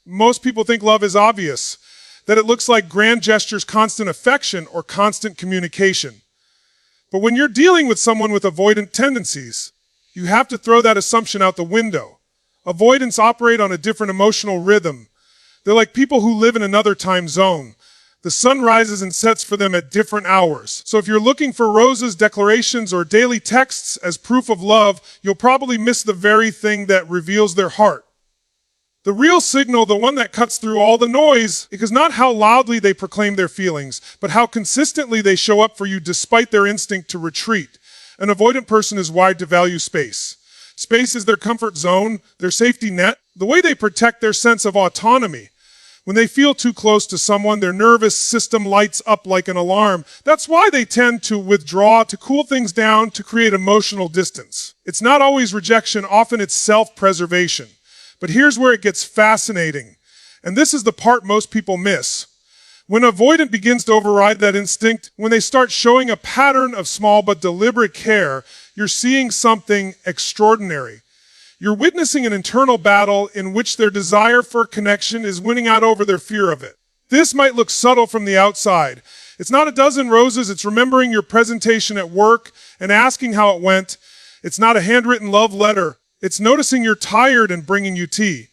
Most people think love is obvious, that it looks like grand gestures, constant affection, or constant communication. But when you're dealing with someone with avoidant tendencies, you have to throw that assumption out the window. Avoidants operate on a different emotional rhythm. They're like people who live in another time zone. The sun rises and sets for them at different hours. So if you're looking for roses, declarations, or daily texts as proof of love, you'll probably miss the very thing that reveals their heart. The real signal, the one that cuts through all the noise, is not how loudly they proclaim their feelings, but how consistently they show up for you despite their instinct to retreat. An avoidant person is wired to value space. Space is their comfort zone, their safety net, the way they protect their sense of autonomy. When they feel too close to someone, their nervous system lights up like an alarm. That's why they tend to withdraw, to cool things down, to create emotional distance. It's not always rejection, often it's self-preservation. But here's where it gets fascinating. And this is the part most people miss. When avoidant begins to override that instinct, when they start showing a pattern of small but deliberate care, you're seeing something extraordinary. You're witnessing an internal battle in which their desire for connection is winning out over their fear of it. This might look subtle from the outside. It's not a dozen roses, it's remembering your presentation at work and asking how it went. It's not a handwritten love letter. It's noticing you're tired and bringing you tea.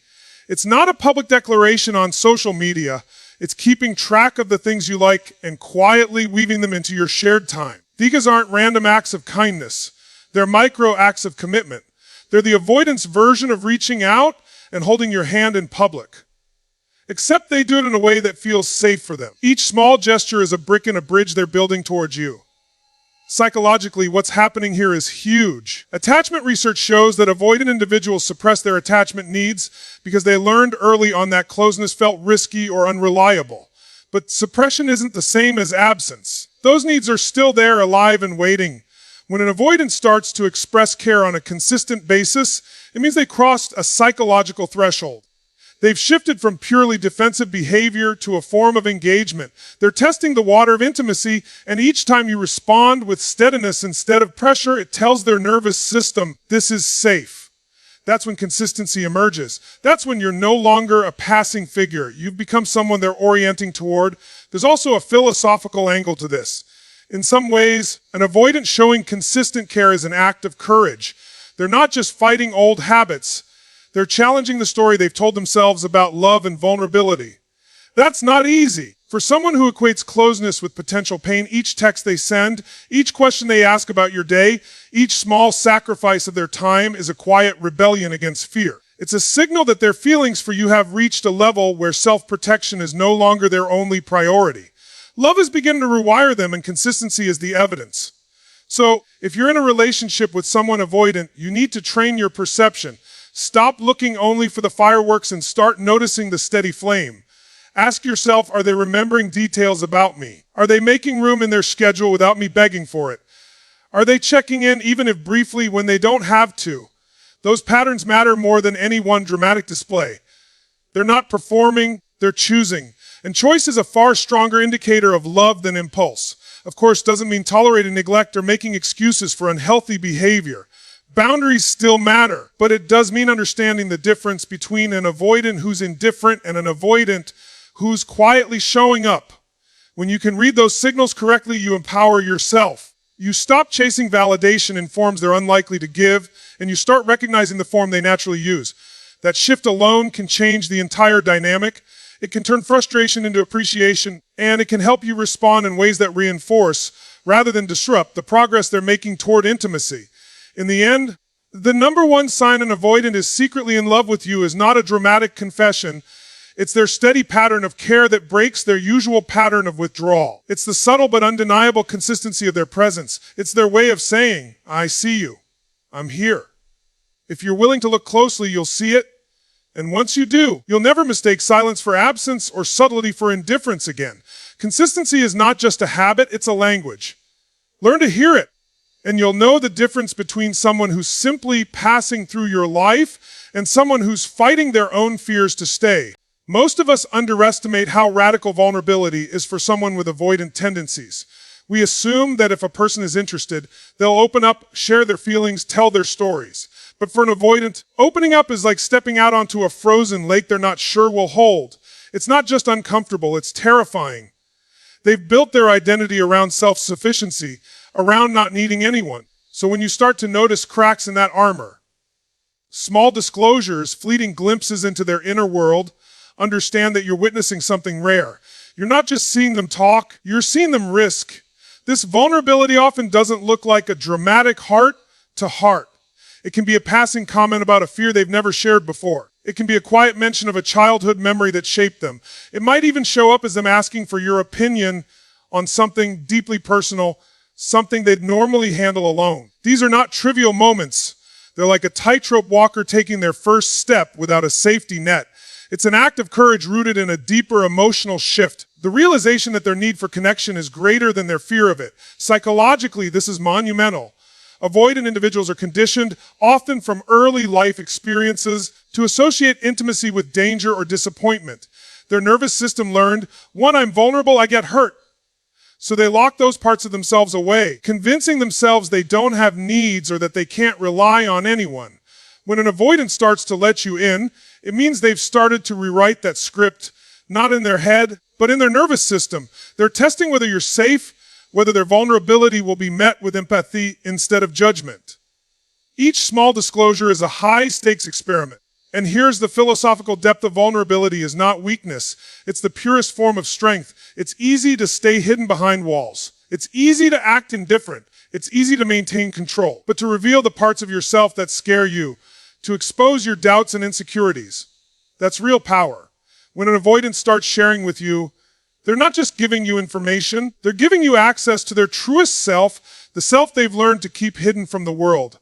It's not a public declaration on social media. It's keeping track of the things you like and quietly weaving them into your shared time. These aren't random acts of kindness. They're micro acts of commitment. They're the avoidance version of reaching out and holding your hand in public. Except they do it in a way that feels safe for them. Each small gesture is a brick in a bridge they're building towards you. Psychologically, what's happening here is huge. Attachment research shows that avoidant individuals suppress their attachment needs because they learned early on that closeness felt risky or unreliable. But suppression isn't the same as absence. Those needs are still there, alive and waiting. When an avoidant starts to express care on a consistent basis, it means they crossed a psychological threshold. They've shifted from purely defensive behavior to a form of engagement. They're testing the water of intimacy, and each time you respond with steadiness instead of pressure, it tells their nervous system, this is safe. That's when consistency emerges. That's when you're no longer a passing figure. You've become someone they're orienting toward. There's also a philosophical angle to this. In some ways, an avoidant showing consistent care is an act of courage. They're not just fighting old habits. They're challenging the story they've told themselves about love and vulnerability. That's not easy. For someone who equates closeness with potential pain, each text they send, each question they ask about your day, each small sacrifice of their time is a quiet rebellion against fear. It's a signal that their feelings for you have reached a level where self-protection is no longer their only priority. Love is beginning to rewire them, and consistency is the evidence. So, if you're in a relationship with someone avoidant, you need to train your perception. Stop looking only for the fireworks and start noticing the steady flame. Ask yourself, are they remembering details about me? Are they making room in their schedule without me begging for it? Are they checking in, even if briefly, when they don't have to? Those patterns matter more than any one dramatic display. They're not performing, they're choosing. And choice is a far stronger indicator of love than impulse. Of course, doesn't mean tolerating neglect or making excuses for unhealthy behavior. Boundaries still matter, but it does mean understanding the difference between an avoidant who's indifferent and an avoidant who's quietly showing up. When you can read those signals correctly, you empower yourself. You stop chasing validation in forms they're unlikely to give, and you start recognizing the form they naturally use. That shift alone can change the entire dynamic. It can turn frustration into appreciation, and it can help you respond in ways that reinforce, rather than disrupt, the progress they're making toward intimacy. In the end, the number one sign an avoidant is secretly in love with you is not a dramatic confession. It's their steady pattern of care that breaks their usual pattern of withdrawal. It's the subtle but undeniable consistency of their presence. It's their way of saying, I see you. I'm here. If you're willing to look closely, you'll see it. And once you do, you'll never mistake silence for absence or subtlety for indifference again. Consistency is not just a habit, it's a language. Learn to hear it, and you'll know the difference between someone who's simply passing through your life and someone who's fighting their own fears to stay. Most of us underestimate how radical vulnerability is for someone with avoidant tendencies. We assume that if a person is interested, they'll open up, share their feelings, tell their stories. But for an avoidant, opening up is like stepping out onto a frozen lake they're not sure will hold. It's not just uncomfortable, it's terrifying. They've built their identity around self-sufficiency, around not needing anyone. So when you start to notice cracks in that armor, small disclosures, fleeting glimpses into their inner world, understand that you're witnessing something rare. You're not just seeing them talk, you're seeing them risk. This vulnerability often doesn't look like a dramatic heart-to-heart. It can be a passing comment about a fear they've never shared before. It can be a quiet mention of a childhood memory that shaped them. It might even show up as them asking for your opinion on something deeply personal, something they'd normally handle alone. These are not trivial moments. They're like a tightrope walker taking their first step without a safety net. It's an act of courage rooted in a deeper emotional shift. The realization that their need for connection is greater than their fear of it. Psychologically, this is monumental. Avoidant individuals are conditioned, often from early life experiences, to associate intimacy with danger or disappointment. Their nervous system learned, when I'm vulnerable, I get hurt. So they lock those parts of themselves away, convincing themselves they don't have needs or that they can't rely on anyone. When an avoidant starts to let you in, it means they've started to rewrite that script, not in their head, but in their nervous system. They're testing whether you're safe, whether their vulnerability will be met with empathy instead of judgment. Each small disclosure is a high-stakes experiment. And here's the philosophical depth of vulnerability is not weakness. It's the purest form of strength. It's easy to stay hidden behind walls. It's easy to act indifferent. It's easy to maintain control. But to reveal the parts of yourself that scare you, to expose your doubts and insecurities, that's real power. When an avoidant starts sharing with you, they're not just giving you information, they're giving you access to their truest self, the self they've learned to keep hidden from the world.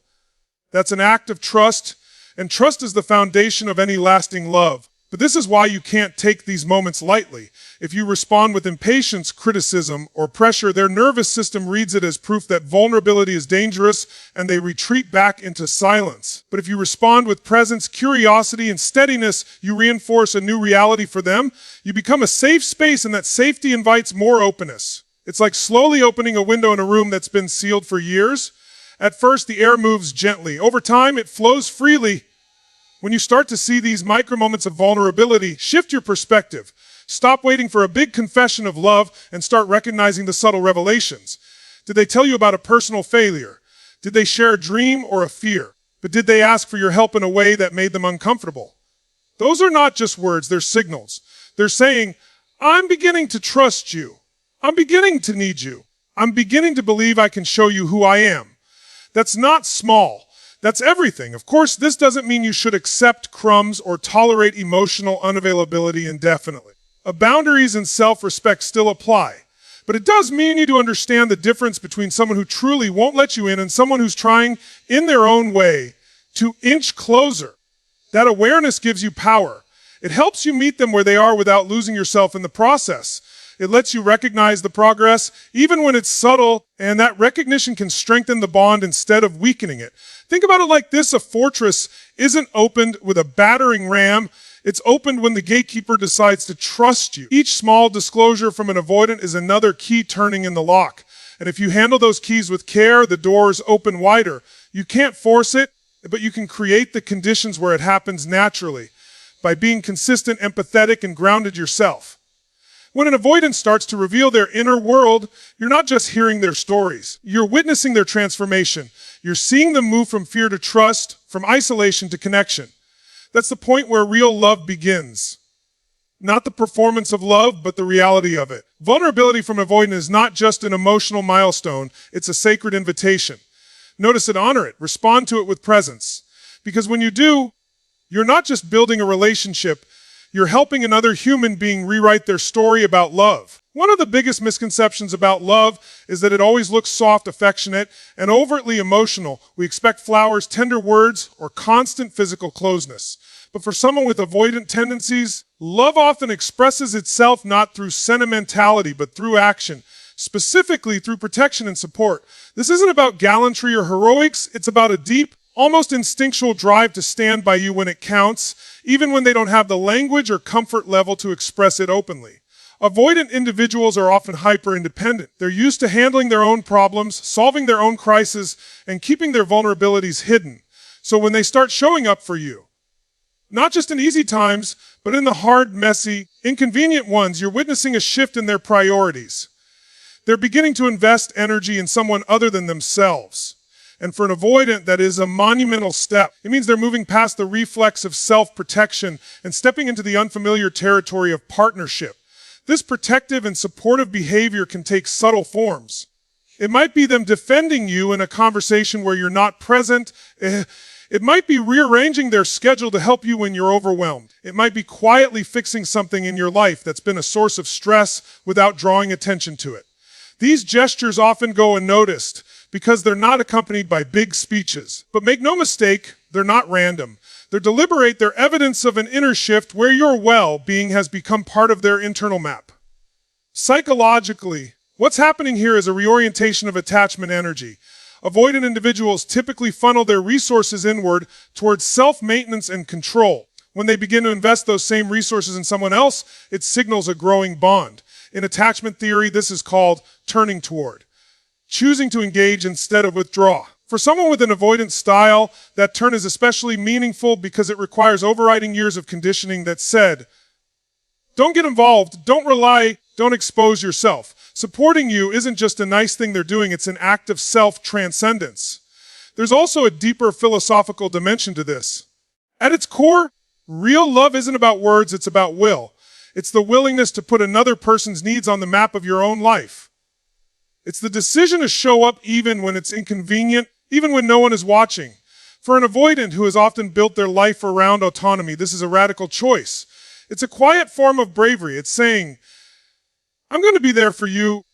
That's an act of trust, and trust is the foundation of any lasting love. But this is why you can't take these moments lightly. If you respond with impatience, criticism, or pressure, their nervous system reads it as proof that vulnerability is dangerous, and they retreat back into silence. But if you respond with presence, curiosity, and steadiness, you reinforce a new reality for them. You become a safe space, and that safety invites more openness. It's like slowly opening a window in a room that's been sealed for years. At first, the air moves gently. Over time, it flows freely. When you start to see these micro moments of vulnerability, shift your perspective. Stop waiting for a big confession of love and start recognizing the subtle revelations. Did they tell you about a personal failure? Did they share a dream or a fear? But did they ask for your help in a way that made them uncomfortable? Those are not just words, they're signals. They're saying, I'm beginning to trust you. I'm beginning to need you. I'm beginning to believe I can show you who I am. That's not small. That's everything. Of course, this doesn't mean you should accept crumbs or tolerate emotional unavailability indefinitely. Boundaries and self-respect still apply. But it does mean you need to understand the difference between someone who truly won't let you in and someone who's trying, in their own way, to inch closer. That awareness gives you power. It helps you meet them where they are without losing yourself in the process. It lets you recognize the progress, even when it's subtle, and that recognition can strengthen the bond instead of weakening it. Think about it like this: a fortress isn't opened with a battering ram. It's opened when the gatekeeper decides to trust you. Each small disclosure from an avoidant is another key turning in the lock. And if you handle those keys with care, the doors open wider. You can't force it, but you can create the conditions where it happens naturally by being consistent, empathetic, and grounded yourself. When an avoidant starts to reveal their inner world, you're not just hearing their stories. You're witnessing their transformation. You're seeing them move from fear to trust, from isolation to connection. That's the point where real love begins. Not the performance of love, but the reality of it. Vulnerability from avoidant is not just an emotional milestone, it's a sacred invitation. Notice it, honor it, respond to it with presence. Because when you do, you're not just building a relationship, you're helping another human being rewrite their story about love. One of the biggest misconceptions about love is that it always looks soft, affectionate, and overtly emotional. We expect flowers, tender words, or constant physical closeness. But for someone with avoidant tendencies, love often expresses itself not through sentimentality, but through action, specifically through protection and support. This isn't about gallantry or heroics, it's about a deep, almost instinctual drive to stand by you when it counts, even when they don't have the language or comfort level to express it openly. Avoidant individuals are often hyper-independent. They're used to handling their own problems, solving their own crises, and keeping their vulnerabilities hidden. So when they start showing up for you, not just in easy times, but in the hard, messy, inconvenient ones, you're witnessing a shift in their priorities. They're beginning to invest energy in someone other than themselves. And for an avoidant, that is a monumental step. It means they're moving past the reflex of self-protection and stepping into the unfamiliar territory of partnership. This protective and supportive behavior can take subtle forms. It might be them defending you in a conversation where you're not present. It might be rearranging their schedule to help you when you're overwhelmed. It might be quietly fixing something in your life that's been a source of stress without drawing attention to it. These gestures often go unnoticed because they're not accompanied by big speeches. But make no mistake, they're not random. They're deliberate, they're evidence of an inner shift where your well-being has become part of their internal map. Psychologically, what's happening here is a reorientation of attachment energy. Avoidant individuals typically funnel their resources inward towards self-maintenance and control. When they begin to invest those same resources in someone else, it signals a growing bond. In attachment theory, this is called turning toward, choosing to engage instead of withdraw. For someone with an avoidant style, that turn is especially meaningful because it requires overriding years of conditioning that said, don't get involved, don't rely, don't expose yourself. Supporting you isn't just a nice thing they're doing, it's an act of self-transcendence. There's also a deeper philosophical dimension to this. At its core, real love isn't about words, it's about will. It's the willingness to put another person's needs on the map of your own life. It's the decision to show up even when it's inconvenient, even when no one is watching. For an avoidant who has often built their life around autonomy, this is a radical choice. It's a quiet form of bravery. It's saying, I'm going to be there for you,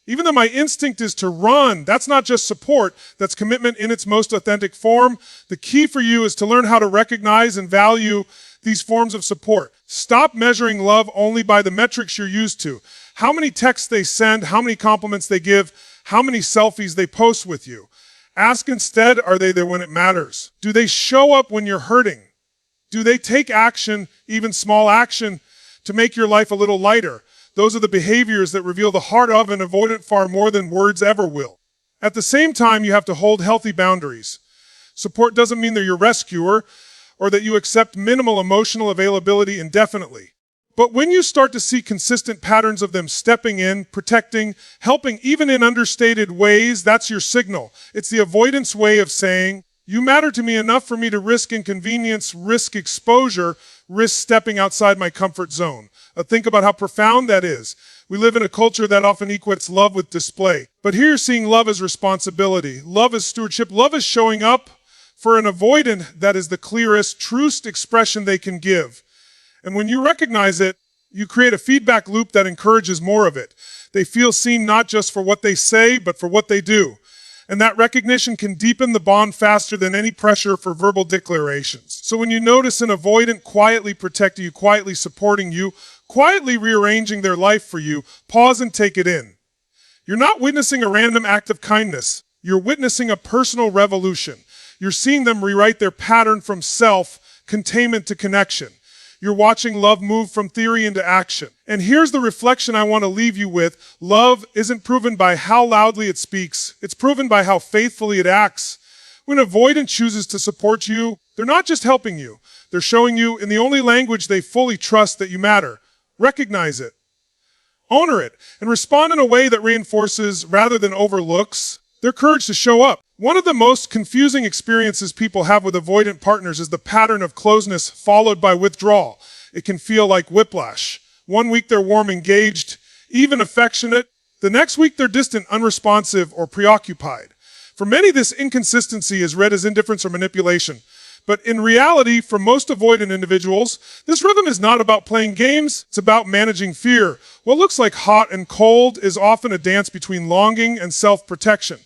even though my instinct is to run. That's not just support, that's commitment in its most authentic form. The key for you is to learn how to recognize and value these forms of support. Stop measuring love only by the metrics you're used to. How many texts they send, how many compliments they give, how many selfies they post with you. Ask instead, are they there when it matters? Do they show up when you're hurting? Do they take action, even small action, to make your life a little lighter? Those are the behaviors that reveal the heart of an avoidant far more than words ever will. At the same time, you have to hold healthy boundaries. Support doesn't mean they're your rescuer or that you accept minimal emotional availability indefinitely. But when you start to see consistent patterns of them stepping in, protecting, helping even in understated ways, that's your signal. It's the avoidance way of saying, you matter to me enough for me to risk inconvenience, risk exposure, risk stepping outside my comfort zone. Think about how profound that is. We live in a culture that often equates love with display. But here you're seeing love as responsibility, love as stewardship, love as showing up. For an avoidant, that is the clearest, truest expression they can give. And when you recognize it, you create a feedback loop that encourages more of it. They feel seen not just for what they say, but for what they do. And that recognition can deepen the bond faster than any pressure for verbal declarations. So when you notice an avoidant quietly protecting you, quietly supporting you, quietly rearranging their life for you, pause and take it in. You're not witnessing a random act of kindness. You're witnessing a personal revolution. You're seeing them rewrite their pattern from self-containment to connection. You're watching love move from theory into action. And here's the reflection I want to leave you with. Love isn't proven by how loudly it speaks. It's proven by how faithfully it acts. When avoidant chooses to support you, they're not just helping you. They're showing you in the only language they fully trust that you matter. Recognize it. Honor it. And respond in a way that reinforces rather than overlooks their courage to show up. One of the most confusing experiences people have with avoidant partners is the pattern of closeness followed by withdrawal. It can feel like whiplash. One week they're warm, engaged, even affectionate. The next week they're distant, unresponsive, or preoccupied. For many, this inconsistency is read as indifference or manipulation. But in reality, for most avoidant individuals, this rhythm is not about playing games, it's about managing fear. What looks like hot and cold is often a dance between longing and self-protection.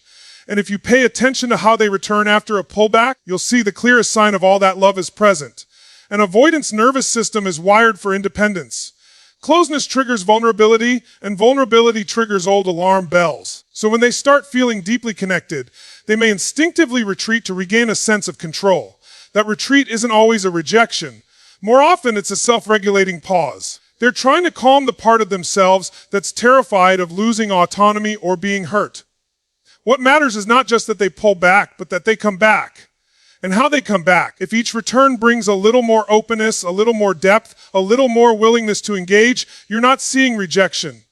And if you pay attention to how they return after a pullback, you'll see the clearest sign of all that love is present. An avoidance nervous system is wired for independence. Closeness triggers vulnerability, and vulnerability triggers old alarm bells. So when they start feeling deeply connected, they may instinctively retreat to regain a sense of control. That retreat isn't always a rejection. More often, it's a self-regulating pause. They're trying to calm the part of themselves that's terrified of losing autonomy or being hurt. What matters is not just that they pull back, but that they come back. and how they come back. If each return brings a little more openness, a little more depth, a little more willingness to engage, you're not seeing rejection.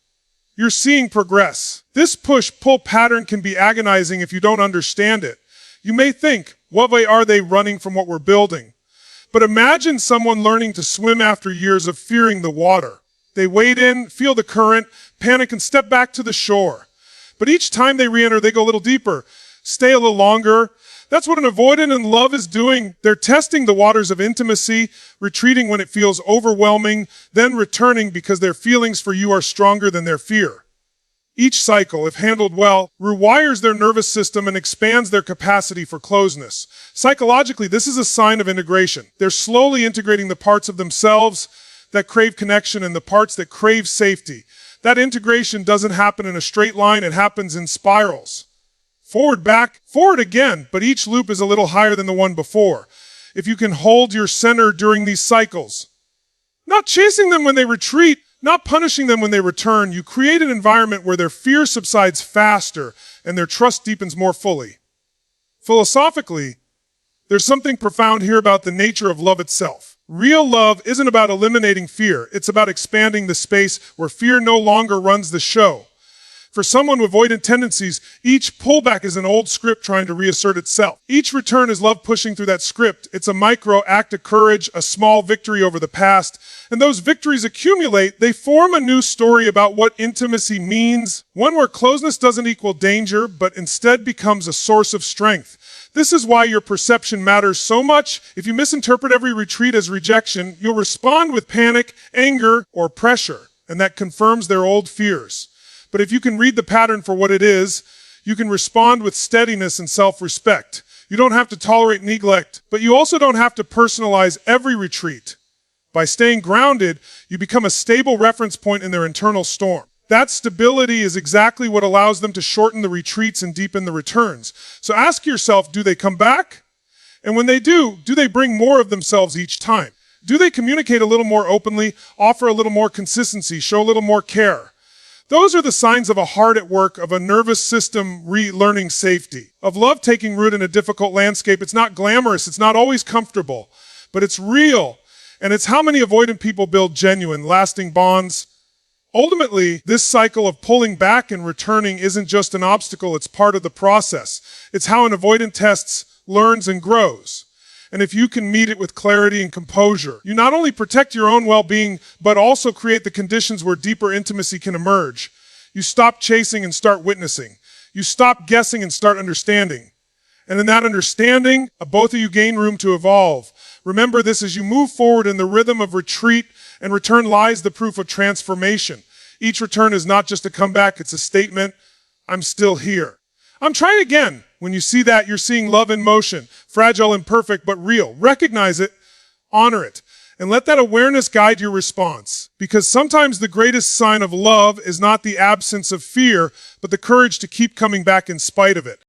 You're seeing progress. This push-pull pattern can be agonizing if you don't understand it. You may think, what way are they running from what we're building? But imagine someone learning to swim after years of fearing the water. They wade in, feel the current, panic, and step back to the shore. But each time they re-enter, they go a little deeper, stay a little longer. That's what an avoidant in love is doing. They're testing the waters of intimacy, retreating when it feels overwhelming, then returning because their feelings for you are stronger than their fear. Each cycle, if handled well, rewires their nervous system and expands their capacity for closeness. Psychologically, this is a sign of integration. They're slowly integrating the parts of themselves that crave connection and the parts that crave safety. That integration doesn't happen in a straight line, it happens in spirals. Forward, back, forward again, but each loop is a little higher than the one before. If you can hold your center during these cycles, not chasing them when they retreat, not punishing them when they return, you create an environment where their fear subsides faster and their trust deepens more fully. Philosophically, there's something profound here about the nature of love itself. Real love isn't about eliminating fear, it's about expanding the space where fear no longer runs the show. For someone with avoidant tendencies, each pullback is an old script trying to reassert itself. Each return is love pushing through that script. It's a micro act of courage, a small victory over the past. And those victories accumulate. They form a new story about what intimacy means. One where closeness doesn't equal danger, but instead becomes a source of strength. This is why your perception matters so much. If you misinterpret every retreat as rejection, you'll respond with panic, anger, or pressure. And that confirms their old fears. But if you can read the pattern for what it is, you can respond with steadiness and self-respect. You don't have to tolerate neglect, but you also don't have to personalize every retreat. By staying grounded, you become a stable reference point in their internal storm. That stability is exactly what allows them to shorten the retreats and deepen the returns. So ask yourself, do they come back? And when they do they bring more of themselves each time? Do they communicate a little more openly, offer a little more consistency, show a little more care? Those are the signs of a heart at work, of a nervous system relearning safety, of love taking root in a difficult landscape. It's not glamorous, it's not always comfortable, but it's real. And it's how many avoidant people build genuine, lasting bonds. Ultimately, this cycle of pulling back and returning isn't just an obstacle, it's part of the process. It's how an avoidant tests, learns, and grows. And if you can meet it with clarity and composure, you not only protect your own well-being, but also create the conditions where deeper intimacy can emerge. You stop chasing and start witnessing. You stop guessing and start understanding. And in that understanding, both of you gain room to evolve. Remember this: as you move forward in the rhythm of retreat and return lies the proof of transformation. Each return is not just a comeback, it's a statement. I'm still here. I'm trying again. When you see that, you're seeing love in motion, fragile, imperfect, but real. Recognize it, honor it, and let that awareness guide your response. Because sometimes the greatest sign of love is not the absence of fear, but the courage to keep coming back in spite of it.